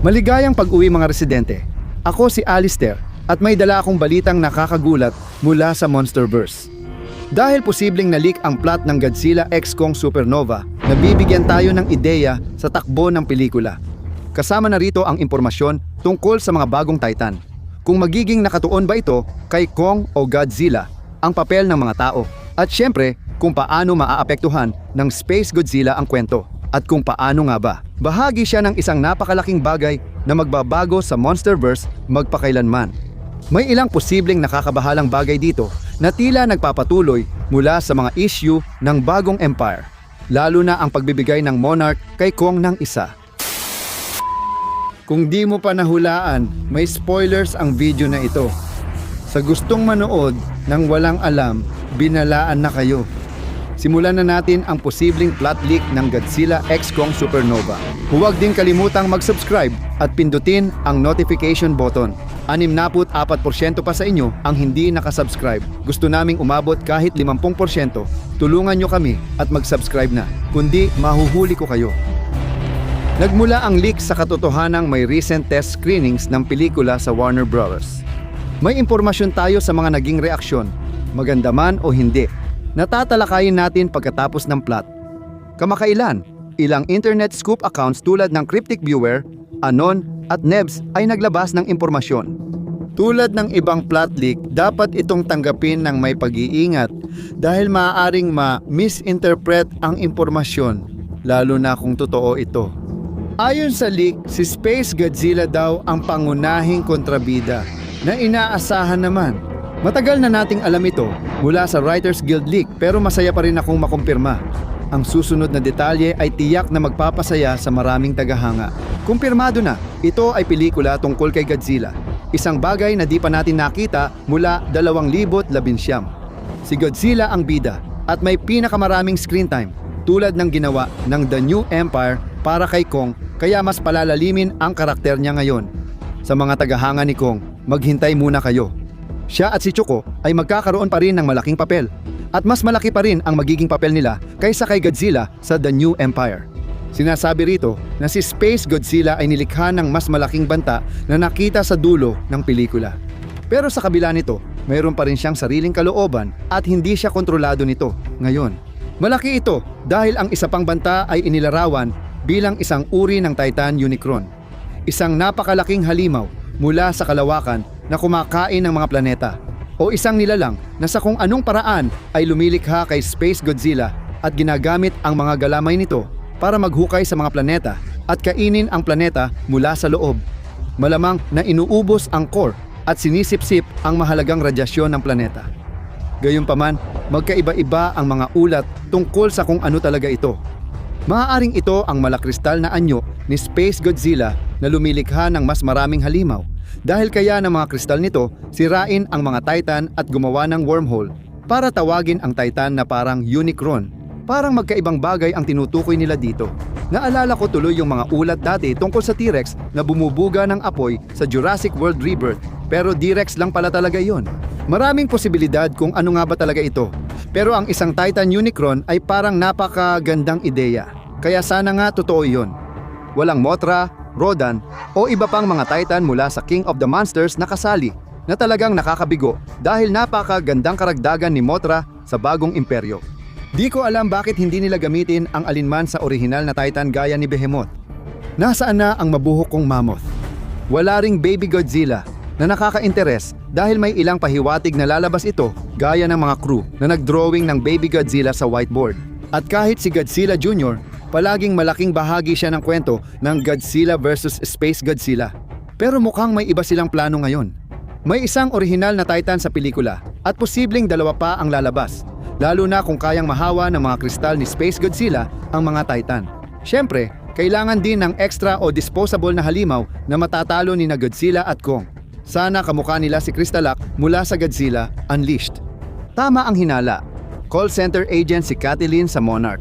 Maligayang pag-uwi mga residente. Ako si Alistair at may dala akong balitang nakakagulat mula sa Monsterverse. Dahil posibleng na-leak ang plot ng Godzilla x Kong Supernova, nabibigyan tayo ng ideya sa takbo ng pelikula. Kasama na rito ang impormasyon tungkol sa mga bagong Titan. Kung magiging nakatuon ba ito kay Kong o Godzilla, ang papel ng mga tao. At syempre, kung paano maaapektuhan ng Space Godzilla ang kwento. At kung paano nga ba, bahagi siya ng isang napakalaking bagay na magbabago sa Monsterverse magpakailanman. May ilang posibleng nakakabahalang bagay dito na tila nagpapatuloy mula sa mga issue ng bagong empire, lalo na ang pagbibigay ng Monarch kay Kong ng isa. Kung di mo pa nahulaan, may spoilers ang video na ito. Sa gustong manood ng walang alam, binalaan na kayo. Simulan na natin ang posibleng plot leak ng Godzilla x Kong Supernova. Huwag din kalimutang mag-subscribe at pindutin ang notification button. 64% pa sa inyo ang hindi nakasubscribe. Gusto naming umabot kahit 50%. Tulungan nyo kami at mag-subscribe na. Kundi mahuhuli ko kayo. Nagmula ang leak sa katotohanang may recent test screenings ng pelikula sa Warner Bros. May impormasyon tayo sa mga naging reaksyon, maganda man o hindi. Natatalakayin natin pagkatapos ng plot. Kamakailan, ilang internet scoop accounts tulad ng Cryptic Viewer, Anon at Nebs ay naglabas ng impormasyon. Tulad ng ibang plot leak, dapat itong tanggapin ng may pag-iingat dahil maaaring ma-misinterpret ang impormasyon, lalo na kung totoo ito. Ayon sa leak, si Space Godzilla daw ang pangunahing kontrabida na inaasahan naman. Matagal na nating alam ito mula sa Writers Guild leak pero masaya pa rin akong makumpirma. Ang susunod na detalye ay tiyak na magpapasaya sa maraming tagahanga. Kumpirmado na, ito ay pelikula tungkol kay Godzilla. Isang bagay na di pa natin nakita mula 2019. Si Godzilla ang bida at may pinakamaraming screen time tulad ng ginawa ng The New Empire para kay Kong, kaya mas palalalimin ang karakter niya ngayon. Sa mga tagahanga ni Kong, maghintay muna kayo. Siya at si Chuko ay magkakaroon pa rin ng malaking papel. At mas malaki pa rin ang magiging papel nila kaysa kay Godzilla sa The New Empire. Sinasabi rito na si Space Godzilla ay nilikha ng mas malaking banta na nakita sa dulo ng pelikula. Pero sa kabila nito, mayroon pa rin siyang sariling kalooban at hindi siya kontrolado nito ngayon. Malaki ito dahil ang isa pang banta ay inilarawan bilang isang uri ng Titan Unicron. Isang napakalaking halimaw mula sa kalawakan na kumakain ng mga planeta o isang nilalang na sa kung anong paraan ay lumilikha kay Space Godzilla at ginagamit ang mga galamay nito para maghukay sa mga planeta at kainin ang planeta mula sa loob. Malamang na inuubos ang core at sinisipsip ang mahalagang radyasyon ng planeta. Gayunpaman, magkaiba-iba ang mga ulat tungkol sa kung ano talaga ito. Maaaring ito ang malakristal na anyo ni Space Godzilla na lumilikha ng mas maraming halimaw. Dahil kaya ng mga kristal nito, sirain ang mga Titan at gumawa ng wormhole para tawagin ang Titan na parang Unicron. Parang magkaibang bagay ang tinutukoy nila dito. Naalala ko tuloy yung mga ulat dati tungkol sa T-Rex na bumubuga ng apoy sa Jurassic World Rebirth, pero D-Rex lang pala talaga yon. Maraming posibilidad kung ano nga ba talaga ito. Pero ang isang Titan Unicron ay parang napakagandang ideya. Kaya sana nga totoo yon. Walang Mothra, Rodan o iba pang mga Titan mula sa King of the Monsters na kasali na talagang nakakabigo dahil napakagandang karagdagan ni Mothra sa bagong imperyo. Di ko alam bakit hindi nila gamitin ang alinman sa orihinal na Titan gaya ni Behemoth. Nasaan na ang mabuhok kong mammoth? Wala ring Baby Godzilla na nakaka-interes dahil may ilang pahiwatig na lalabas ito gaya ng mga crew na nag-drawing ng Baby Godzilla sa whiteboard. At kahit si Godzilla Jr., palaging malaking bahagi siya ng kwento ng Godzilla vs. Space Godzilla. Pero mukhang may iba silang plano ngayon. May isang orihinal na Titan sa pelikula at posibleng dalawa pa ang lalabas, lalo na kung kayang mahawa ng mga kristal ni Space Godzilla ang mga Titan. Siyempre, kailangan din ng extra o disposable na halimaw na matatalo ni na Godzilla at Kong. Sana kamukha nila si Crystallock mula sa Godzilla Unleashed. Tama ang hinala. Call center agent si Kathleen sa Monarch.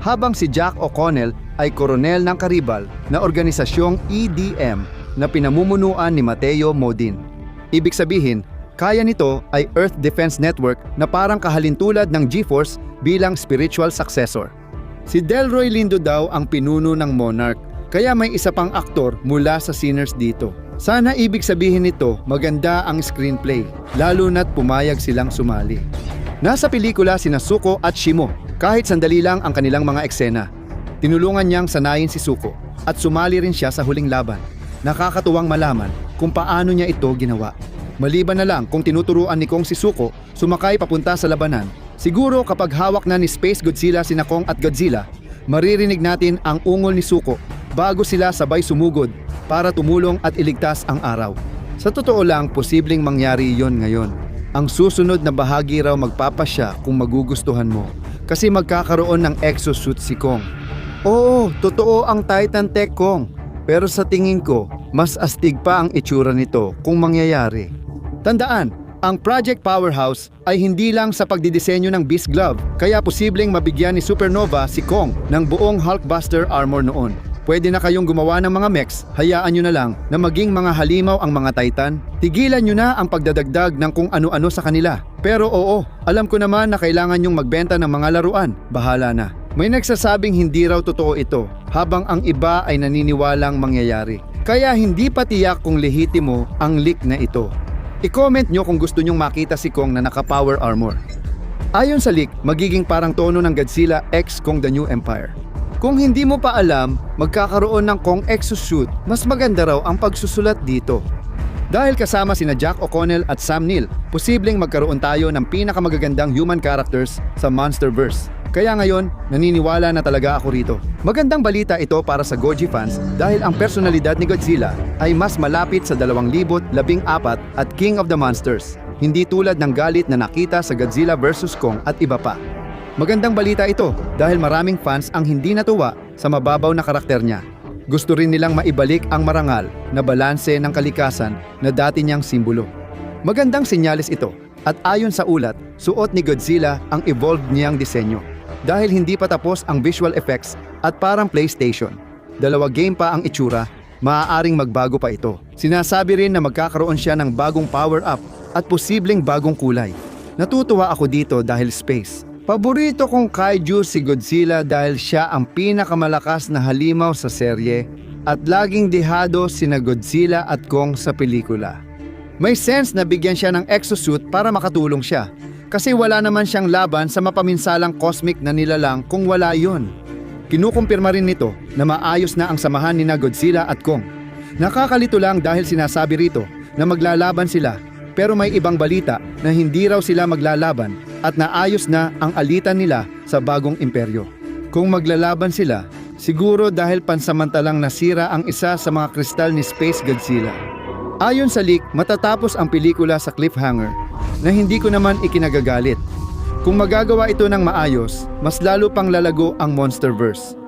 Habang si Jack O'Connell ay koronel ng karibal na organisasyong EDM na pinamumunuan ni Mateo Modin. Ibig sabihin, kaya nito ay Earth Defense Network na parang kahalintulad ng G-Force bilang spiritual successor. Si Delroy Lindo daw ang pinuno ng Monarch Kaya may isa pang aktor mula sa Sinners dito. Sana ibig sabihin nito maganda ang screenplay, lalo na't pumayag silang sumali. Nasa pelikula sina Suko at Shimo, kahit sandali lang ang kanilang mga eksena. Tinulungan niyang sanayin si Suko at sumali rin siya sa huling laban. Nakakatuwang malaman kung paano niya ito ginawa. Maliban na lang kung tinuturuan ni Kong si Suko sumakay papunta sa labanan, siguro kapag hawak na ni Space Godzilla sina Kong at Godzilla, maririnig natin ang ungol ni Suko bago sila sabay sumugod para tumulong at iligtas ang araw. Sa totoo lang, posibleng mangyari yon ngayon. Ang susunod na bahagi raw magpapasya kung magugustuhan mo kasi magkakaroon ng exosuit si Kong. Oo, totoo ang Titan Tech Kong. Pero sa tingin ko, mas astig pa ang itsura nito kung mangyayari. Tandaan, ang Project Powerhouse ay hindi lang sa pagdidisenyo ng Beast Glove, kaya posibleng mabigyan ni Supernova si Kong ng buong Hulkbuster armor noon. Pwede na kayong gumawa ng mga mechs, hayaan nyo na lang na maging mga halimaw ang mga Titan. Tigilan nyo na ang pagdadagdag ng kung ano-ano sa kanila. Pero oo, alam ko naman na kailangan nyong magbenta ng mga laruan. Bahala na. May nagsasabing hindi raw totoo ito, habang ang iba ay naniniwalang mangyayari. Kaya hindi pa tiyak kung lehitimo ang leak na ito. I-comment nyo kung gusto nyong makita si Kong na naka-power armor. Ayon sa leak, magiging parang tono ng Godzilla X Kong The New Empire. Kung hindi mo pa alam, magkakaroon ng Kong exosuit, mas maganda raw ang pagsusulat dito. Dahil kasama sina Jack O'Connell at Sam Neill, posibleng magkaroon tayo ng pinakamagagandang human characters sa Monsterverse. Kaya ngayon, naniniwala na talaga ako rito. Magandang balita ito para sa Goji fans dahil ang personalidad ni Godzilla ay mas malapit sa 2014 at King of the Monsters. Hindi tulad ng galit na nakita sa Godzilla vs. Kong at iba pa. Magandang balita ito dahil maraming fans ang hindi natuwa sa mababaw na karakter niya. Gusto rin nilang maibalik ang marangal na balanse ng kalikasan na dati niyang simbolo. Magandang senyales ito at ayon sa ulat, suot ni Godzilla ang evolved niyang disenyo. Dahil hindi pa tapos ang visual effects at parang PlayStation. 2 game pa ang itsura, maaaring magbago pa ito. Sinasabi rin na magkakaroon siya ng bagong power-up at posibleng bagong kulay. Natutuwa ako dito dahil space. Paborito kong kaiju si Godzilla dahil siya ang pinakamalakas na halimaw sa serye at laging dehado sina Godzilla at Kong sa pelikula. May sense na bigyan siya ng exosuit para makatulong siya kasi wala naman siyang laban sa mapaminsalang cosmic na nilalang kung wala yon. Kinukumpirma rin nito na maayos na ang samahan ni Godzilla at Kong. Nakakalito lang dahil sinasabi rito na maglalaban sila pero may ibang balita na hindi raw sila maglalaban at naayos na ang alitan nila sa bagong imperyo. Kung maglalaban sila, siguro dahil pansamantalang nasira ang isa sa mga kristal ni Space Godzilla. Ayon sa leak, matatapos ang pelikula sa cliffhanger na hindi ko naman ikinagagalit. Kung magagawa ito ng maayos, mas lalo pang lalago ang Monsterverse.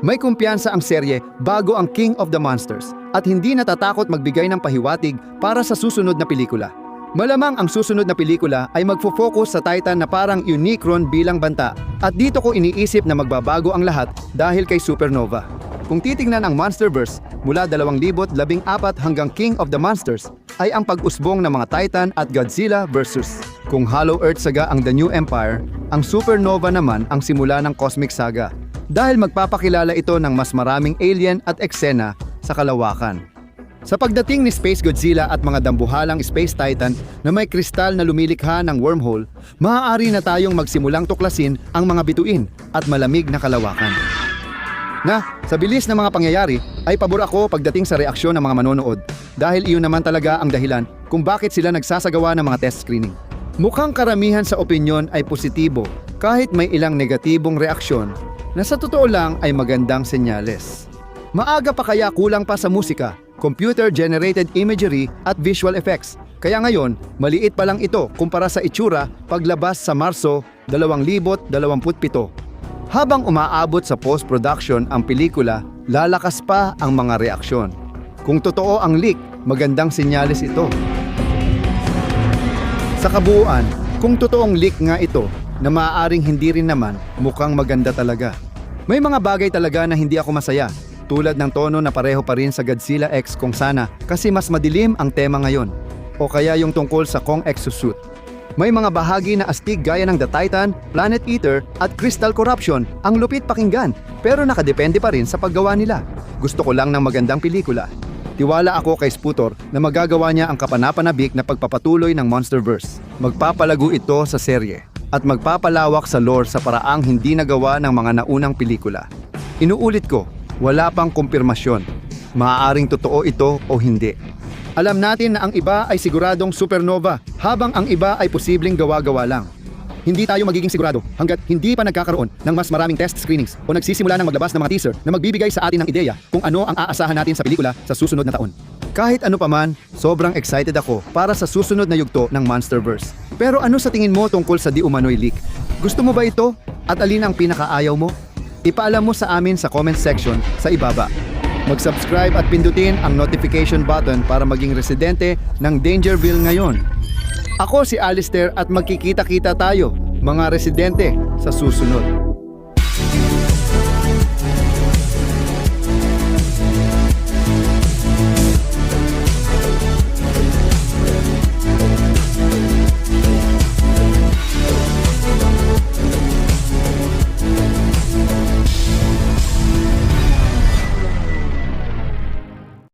May kumpiyansa ang serye bago ang King of the Monsters at hindi natatakot magbigay ng pahiwatig para sa susunod na pelikula. Malamang ang susunod na pelikula ay magfo-focus sa Titan na parang Unicron bilang banta at dito ko iniisip na magbabago ang lahat dahil kay Supernova. Kung titingnan ang Monsterverse mula 2014 hanggang King of the Monsters ay ang pag-usbong ng mga Titan at Godzilla versus. Kung Hollow Earth Saga ang The New Empire, ang Supernova naman ang simula ng Cosmic Saga dahil magpapakilala ito ng mas maraming alien at eksena sa kalawakan. Sa pagdating ni Space Godzilla at mga dambuhalang Space Titan na may kristal na lumilikha ng wormhole, maaari na tayong magsimulang tuklasin ang mga bituin at malamig na kalawakan. Sa bilis ng mga pangyayari ay pabor ako pagdating sa reaksyon ng mga manonood dahil iyon naman talaga ang dahilan kung bakit sila nagsasagawa ng mga test screening. Mukhang karamihan sa opinyon ay positibo kahit may ilang negatibong reaksyon na sa totoo lang ay magandang senyales. Maaga pa kaya kulang pa sa musika, computer-generated imagery at visual effects. Kaya ngayon, maliit pa lang ito kumpara sa itsura paglabas sa Marso 2027. Habang umaabot sa post-production ang pelikula, lalakas pa ang mga reaksyon. Kung totoo ang leak, magandang senyales ito. Sa kabuuan, kung totoong leak nga ito, na maaaring hindi rin naman, mukhang maganda talaga. May mga bagay talaga na hindi ako masaya, tulad ng tono na pareho pa rin sa Godzilla X Kong sana kasi mas madilim ang tema ngayon. O kaya yung tungkol sa Kong exosuit. May mga bahagi na astig gaya ng The Titan, Planet Eater at Crystal Corruption ang lupit pakinggan pero nakadepende pa rin sa paggawa nila. Gusto ko lang ng magandang pelikula. Tiwala ako kay Sputor na magagawa niya ang kapanapanabik na pagpapatuloy ng Monsterverse. Magpapalago ito sa serye at magpapalawak sa lore sa paraang hindi nagawa ng mga naunang pelikula. Inuulit ko, wala pang kumpirmasyon. Maaaring totoo ito o hindi. Alam natin na ang iba ay siguradong supernova, habang ang iba ay posibleng gawa-gawa lang. Hindi tayo magiging sigurado hanggat hindi pa nagkakaroon ng mas maraming test screenings o nagsisimula ng maglabas ng mga teaser na magbibigay sa atin ng ideya kung ano ang aasahan natin sa pelikula sa susunod na taon. Kahit ano paman, sobrang excited ako para sa susunod na yugto ng Monsterverse. Pero ano sa tingin mo tungkol sa di umano'y leak? Gusto mo ba ito? At alin ang pinakaayaw mo? Ipaalam mo sa amin sa comment section sa ibaba. Mag-subscribe at pindutin ang notification button para maging residente ng Dangerville ngayon. Ako si Alistair at magkikita-kita tayo, mga residente, sa susunod.